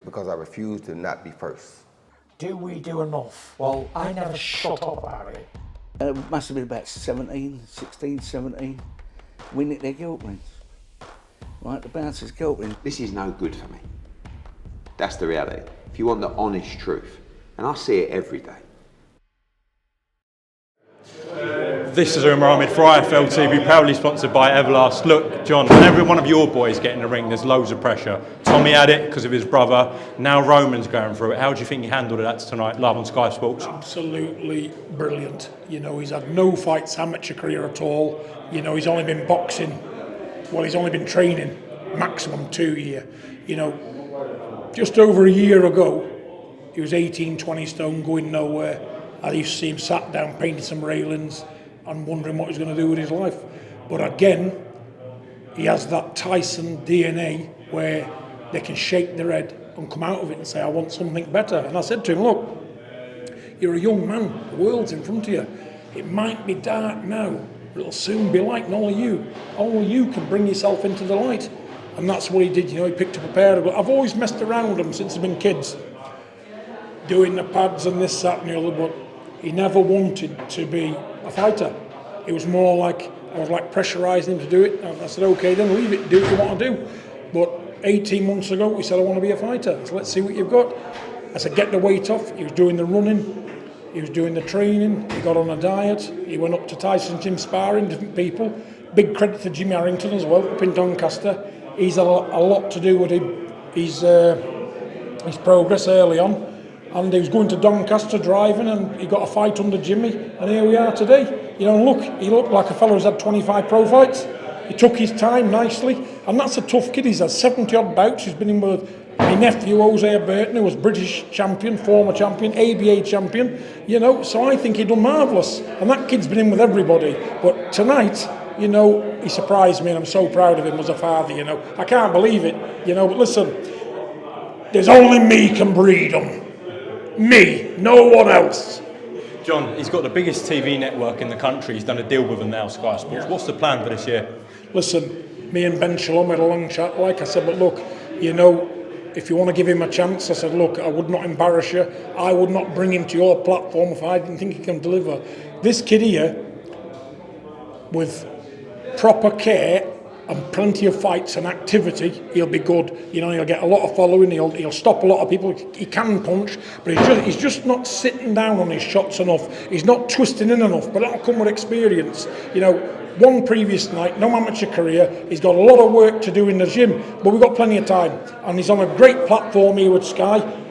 because I refuse to not be first. Do we do enough? Well, I never shut up about it. It must have been about 16, 17. We nicked their guilt rings. Right, the bouncer's guilt rings. This is no good for me. That's the reality. If you want the honest truth, and I see it every day. This is Umar Ahmed for IFLTV, proudly sponsored by Everlast. Look, John, when every one of your boys get in the ring, there's loads of pressure. Tommy had it because of his brother. Now Roman's going through it. How do you think he handled it tonight, live on Sky Sports? Absolutely brilliant. You know, he's had no fights, amateur career at all. You know, he's only been boxing. Well, he's only been training, maximum 2 years. You know, just over a year ago, he was 18, 20 stone, going nowhere. I used to see him sat down, painting some railings, and wondering what he's going to do with his life. But again, he has that Tyson DNA where they can shake their head and come out of it and say, I want something better. And I said to him, look, you're a young man, the world's in front of you. It might be dark now, but it'll soon be light, and only you can bring yourself into the light. And that's what he did. You know, he picked up a pair of, I've always messed around with him since they've been kids, doing the pads and this, that and the other, but he never wanted to be a fighter. It was more like, I was like pressurising him to do it. And I said, okay, then leave it, do what you want to do. But 18 months ago, he said, I want to be a fighter. So let's see what you've got. I said, get the weight off. He was doing the running, he was doing the training, he got on a diet, he went up to Tyson gym sparring, different people. Big credit to Jimmy Harrington as well, up in Doncaster. He's a lot to do with him, his progress early on. And he was going to Doncaster driving, and he got a fight under Jimmy, and here we are today. You know, look, he looked like a fellow who's had 25 pro fights. He took his time nicely, and that's a tough kid. He's had 70 odd bouts. He's been in with my nephew Jose Burton, who was British champion, former champion, ABA champion. You know, so I think he done marvellous, and that kid's been in with everybody. But tonight, you know, he surprised me, and I'm so proud of him as a father. You know, I can't believe it. You know, but listen, there's only me can breed them. Me, no one else. John, he's got the biggest TV network in the country. He's done a deal with them now, Sky Sports. What's the plan for this year? Listen, me and Ben Shalom had a long chat, like I said, but look, you know, if you want to give him a chance, I said, look, I would not embarrass you. I would not bring him to your platform if I didn't think he can deliver. This kid here, with proper care and plenty of fights and activity, he'll be good. You know, he'll get a lot of following, he'll stop a lot of people. He can punch, but he's just not sitting down on his shots enough. He's not twisting in enough, but that'll come with experience. You know, one previous night, no amateur career, he's got a lot of work to do in the gym, but we've got plenty of time. And he's on a great platform here with Sky.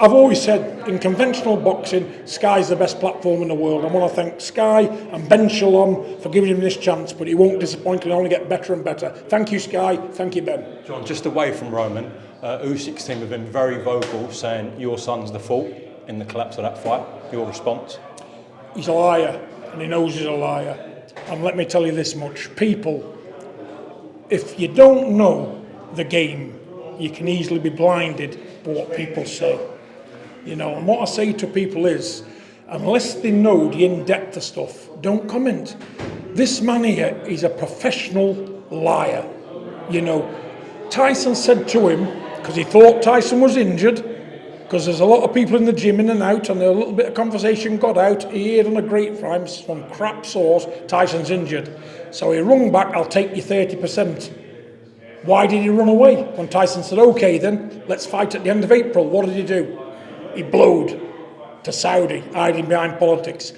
I've always said, in conventional boxing, Sky's the best platform in the world. I want to thank Sky and Ben Shalom for giving him this chance, but he won't disappoint, he'll only get better and better. Thank you, Sky. Thank you, Ben. John, just away from Roman, Usyk's team have been very vocal, saying your son's the fault in the collapse of that fight. Your response? He's a liar, and he knows he's a liar. And let me tell you this much. People, if you don't know the game, you can easily be blinded by what people say. You know, and what I say to people is, unless they know the in-depth of stuff, don't comment. This man here is a professional liar. You know, Tyson said to him, because he thought Tyson was injured, because there's a lot of people in the gym in and out, and a little bit of conversation got out. He heard on a grapevine some crap source, Tyson's injured. So he rung back, I'll take you 30%. Why did he run away? When Tyson said, okay then, let's fight at the end of April, what did he do? He blowed to Saudi, hiding behind politics.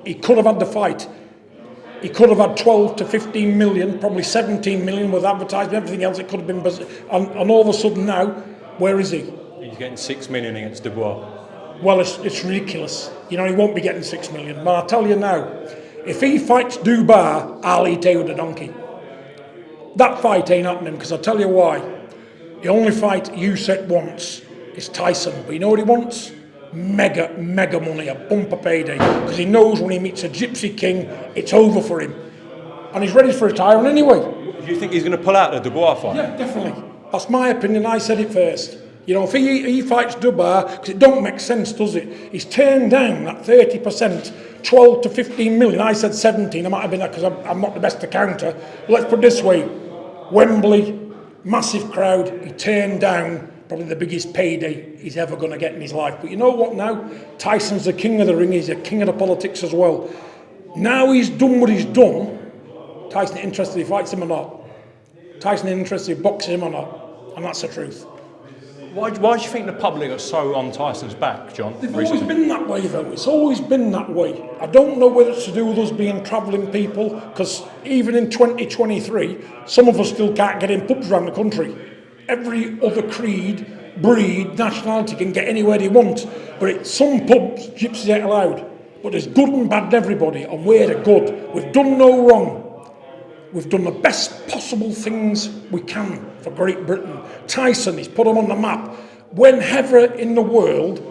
He could have had the fight. He could have had 12 to 15 million, probably 17 million with advertising, everything else. It could have been, and all of a sudden now, where is he? He's getting 6 million against Dubois. Well, it's ridiculous. You know, he won't be getting 6 million. But I'll tell you now, if he fights Dubois, I'll eat with a donkey. That fight ain't happening, because I'll tell you why. The only fight Usyk wants is Tyson. But you know what he wants? Mega money, a bumper payday. Because he knows when he meets a Gypsy King, it's over for him. And he's ready for retirement anyway. Do you think he's going to pull out the Dubois fight? Yeah, definitely. That's my opinion. I said it first. You know, if he fights Dubois, because it don't make sense, does it? He's turned down that 30%, 12 to 15 million. I said 17. I might have been that because I'm not the best to counter. Let's put it this way. Wembley, massive crowd. He turned down probably the biggest payday he's ever going to get in his life. But you know what now? Tyson's the king of the ring, he's the king of the politics as well. Now he's done what he's done, Tyson ain't interested if he fights him or not. Tyson ain't interested if he boxes him or not. And that's the truth. Why do you think the public are so on Tyson's back, John? They've always been that way though, it's always been that way. I don't know whether it's to do with us being travelling people, because even in 2023, some of us still can't get in pubs around the country. Every other creed, breed, nationality can get anywhere they want, but at some pubs, gypsies ain't allowed. But there's good and bad in everybody, and we're the good. We've done no wrong. We've done the best possible things we can for Great Britain. Tyson, he's put them on the map. Whenever in the world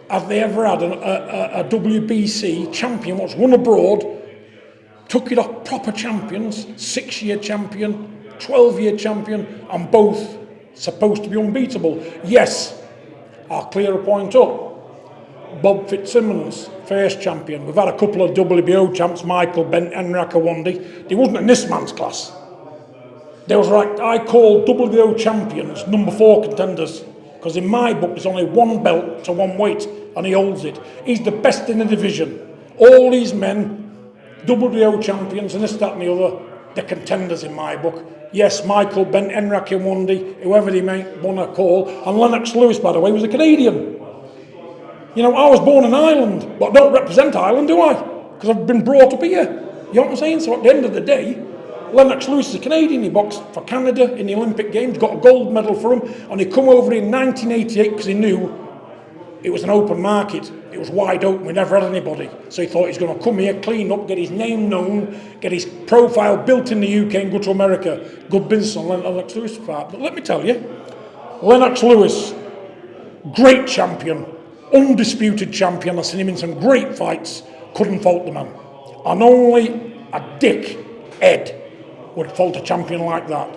have they ever had a WBC champion what's won abroad, took it off proper champions, 6-year champion, 12-year champion, and both supposed to be unbeatable. Yes, I'll clear a point up. Bob Fitzsimmons, first champion. We've had a couple of WBO champs, Michael Bent, Henry Akawandi. They wasn't in this man's class. They was like, I call WBO champions number 4 contenders, because in my book there's only one belt to one weight, and he holds it. He's the best in the division. All these men, WBO champions, and this, that, and the other, they're contenders in my book. Yes, Michael Bent, Henry Akawandi, whoever they may want to call, and Lennox Lewis, by the way, was a Canadian. You know, I was born in Ireland, but I don't represent Ireland, do I? Because I've been brought up here. You know what I'm saying? So at the end of the day, Lennox Lewis is a Canadian. He boxed for Canada in the Olympic Games, got a gold medal for him, and he come over in 1988 because he knew it was an open market. It was wide open. We never had anybody. So he thought he's going to come here, clean up, get his name known, get his profile built in the UK and go to America. Good business on Lennox Lewis' part. But let me tell you, Lennox Lewis, great champion. Undisputed champion. I've seen him in some great fights. Couldn't fault the man. And only a dick head would fault a champion like that.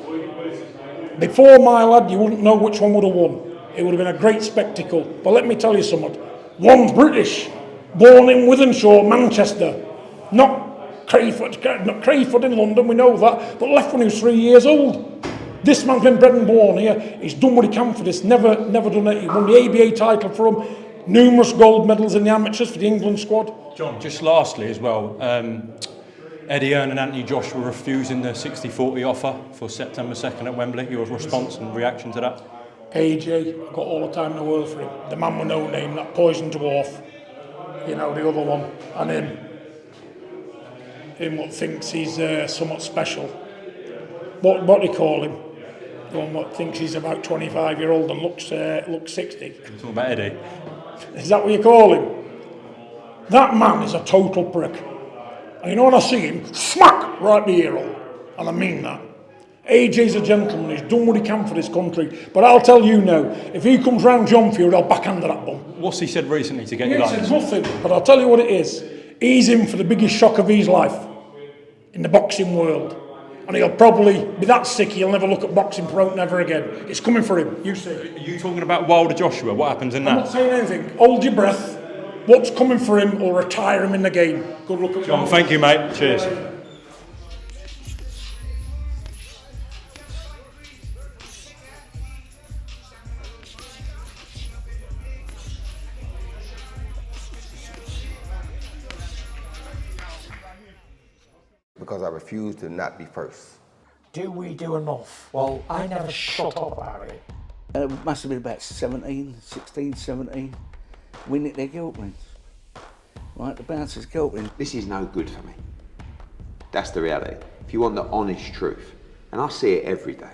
Before my lad, you wouldn't know which one would have won. It would have been a great spectacle. But let me tell you something. One's British, born in Wythenshawe, Manchester. Not Crayford in London, we know that. But left when he was 3 years old. This man's been bred and born here. He's done what he can for this. Never done it. He won the ABA title for him. Numerous gold medals in the amateurs for the England squad. John, just lastly as well, Eddie Hearn and Anthony Joshua refusing the 60-40 offer for September 2nd at Wembley. Your response and reaction to that? AJ, got all the time in the world for him. The man with no name, that poison dwarf. You know, the other one. And him what thinks he's somewhat special. What do you call him? The one what thinks he's about 25-year-old and looks 60. You're talking about Eddie? Is that what you call him? That man is a total prick. And you know when I see him, smack right the ear hole. And I mean that. AJ's a gentleman, he's done what he can for this country. But I'll tell you now, if he comes round John Fury, I'll backhand that bum. What's he said recently to get you He like said this? nothing, but I'll tell you what it is. He's in for the biggest shock of his life in the boxing world. And he'll probably be that sick he'll never look at boxing pro ever again. It's coming for him, you see. Are you talking about Wilder Joshua? What happens in I'm not that? saying anything. Hold your breath. What's coming for him will retire him in the game. Good luck at John, thank you, mate. Cheers. Because I refuse to not be first. Do we do enough? Well, I never shut up about it. It must have been about 16, 17. Winning their guilt rings. Right, the bouncer's guilt ring. This is no good for me. That's the reality. If you want the honest truth, and I see it every day,